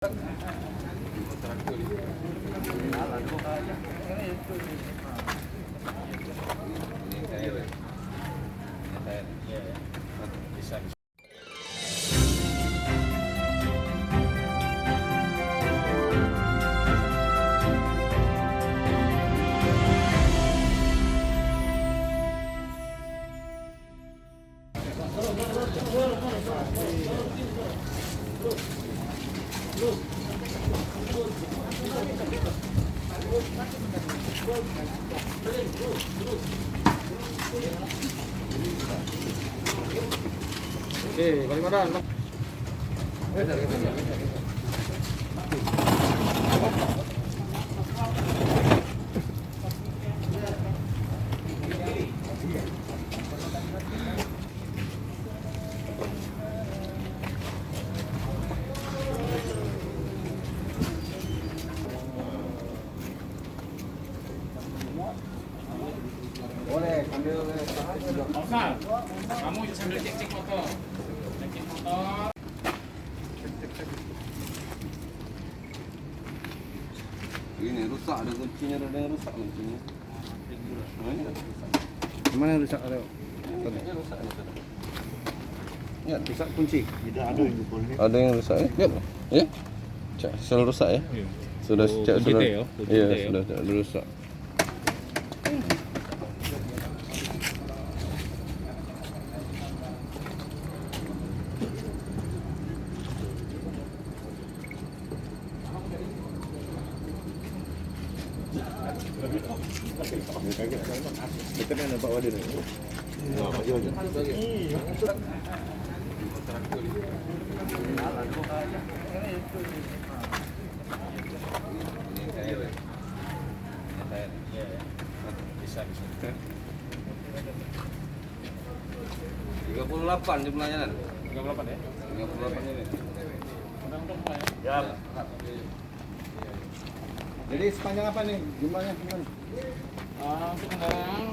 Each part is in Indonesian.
Oke, balik badan. Boleh, ambil Osal, kamu sambil cek motor. Cek motor. Ini rusak, ada kuncinya, ada yang rusak kuncinya. Oh, ini rusak. Gimana yang rusak? Ini rusak ini sudah. Ya, rusak kunci. Tidak ada yang diboleh. Ada yang rusak ya? Lihat. Ya. Cek sel rusak ya? Sudah cek sudah. Iya, sudah rusak. Kita nampak wadah ni. Bisa. 38 jumlahnya kan? 38 ya. 38 ini. Ya. Jadi sepanjang apa nih jumlahnya? Gimana? Untuk kendaraan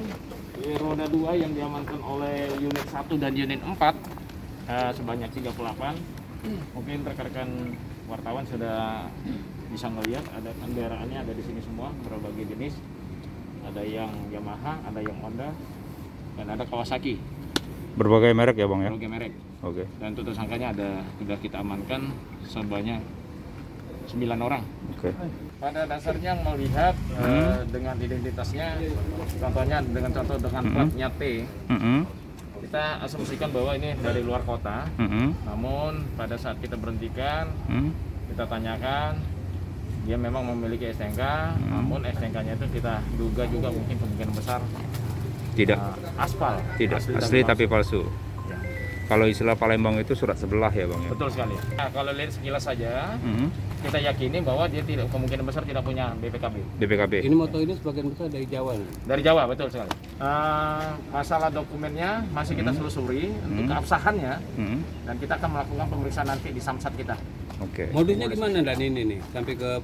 di roda 2 yang diamankan oleh unit 1 dan unit 4 sebanyak 38. Mungkin rekan-rekan wartawan sudah bisa melihat ada kendaraannya ada di sini semua berbagai jenis. Ada yang Yamaha, ada yang Honda, dan ada Kawasaki. Berbagai merek ya bang ya? Berbagai merek. Oke. Dan untuk tersangkanya sudah kita amankan sebanyak 9 orang. Oke. Pada dasarnya melihat dengan identitasnya, contohnya dengan platnya T, kita asumsikan bahwa ini dari luar kota. Namun pada saat kita berhentikan, kita tanyakan, dia memang memiliki STNK, namun STNK-nya itu kita duga juga mungkin kemungkinan besar Tidak. aspal. Tidak. Asli tapi palsu. Ya. Kalau istilah Palembang itu surat sebelah ya bang ya? Betul sekali. Nah, kalau lihat sekilas saja, kita yakini bahwa dia tidak kemungkinan besar tidak punya BPKB. BPKB. Ini motor ini sebagian besar dari Jawa. Dari Jawa, betul sekali. Masalah dokumennya masih kita telusuri untuk keabsahannya, dan kita akan melakukan pemeriksaan nanti di samsat kita. Oke. Modusnya gimana dan ini nih sampai ke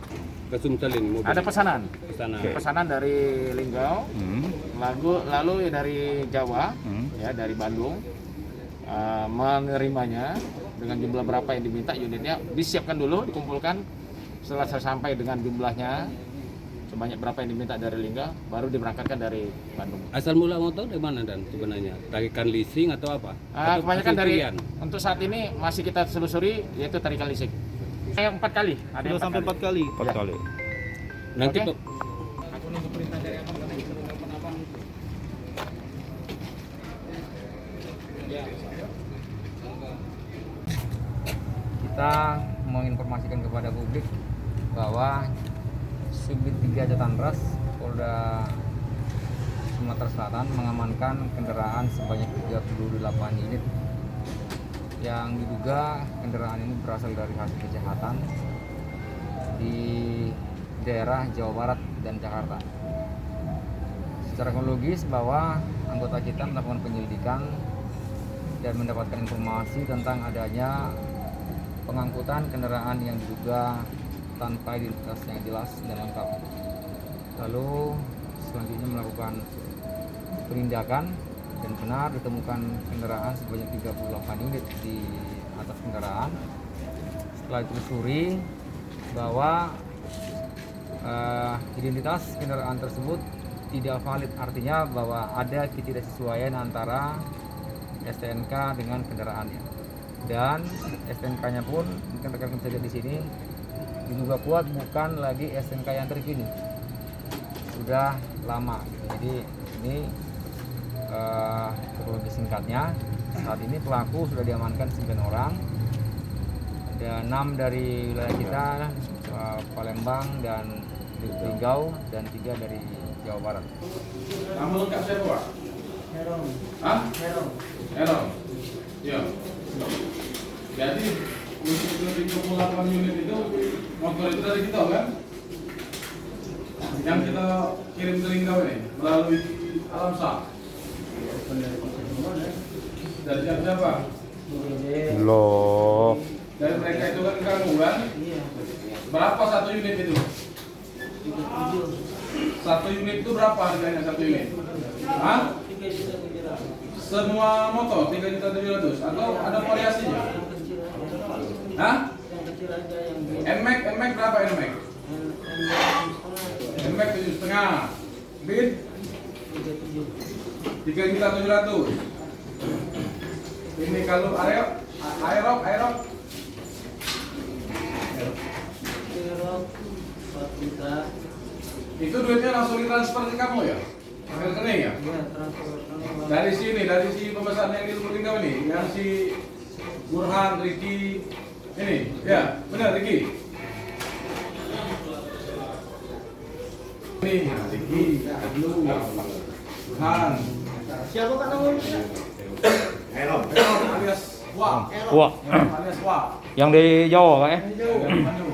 Sumsel ini mobil? Ada pesanan, Sana. Oke. pesanan dari Linggau, lalu dari Jawa, ya dari Bandung, menerimanya dengan jumlah berapa yang diminta unitnya disiapkan dulu, dikumpulkan. Setelah saya sampai dengan jumlahnya sebanyak berapa yang diminta dari Linggau, baru diberangkatkan dari Bandung. Asal mula motor dari mana dan sebenarnya? Tarikan leasing atau apa? Atau Kebanyakan hasil dari curian? untuk saat ini masih kita telusuri yaitu tarikan listrik. 4 kali, ada yang 4 kali. 4 Ya. kali. Nanti Oke. Pak, Aku nunggu perintah dari abang karena disuruh nelfon abang. Kita menginformasikan kepada publik bahwa Subdit 3 Jatanras Polda Sumatera Selatan mengamankan kendaraan sebanyak 38 unit yang diduga kendaraan ini berasal dari hasil kejahatan di daerah Jawa Barat dan Jakarta. Secara kronologis bahwa anggota kita melakukan penyelidikan dan mendapatkan informasi tentang adanya pengangkutan kendaraan yang diduga tanpa identitas yang jelas dan lengkap. Lalu selanjutnya melakukan penindakan dan benar ditemukan kendaraan sebanyak 38 unit di atas kendaraan. Setelah ditelusuri bahwa identitas kendaraan tersebut tidak valid, artinya bahwa ada ketidaksesuaian antara STNK dengan kendaraannya, dan STNK-nya pun mungkin rekan-rekan bisa lihat di sini diduga kuat bukan lagi STNK yang terkini, sudah lama. Jadi ini kronologi singkatnya, saat ini pelaku sudah diamankan 9 orang, ada 6 dari wilayah kita, Palembang dan Riau, dan 3 dari Jawa Barat. Nama lengkap siapa, Pak? Heron. Hah? Heron. Ya. Jadi untuk 28 unit itu motor itu dari kita kan? Yang kita kirim ke Linggau ini melalui Alamsa. Dari siapa? Loh. Dari mereka itu kan ganggu kan? Berapa satu unit itu? Satu unit itu berapa harganya satu unit? Hah? Semua motor 3.700.000 atau ada variasinya? Hah? NMAX berapa NMAX? NMAX 7,5. Bid 3.700.000. Ini kalau Aerox itu duitnya langsung ditransfer ke kamu ya? Ke rekening ya? Dari si pemesan yang di Lubulingga ini, yang si Burhan, Ricky ini, ya benar Ricky. Ini Ricky, Burhan. Siapa Pak namanya? Alias Wah. Wah. Alias Wah. Yang di Jawa kan ya? Yang di Bandung.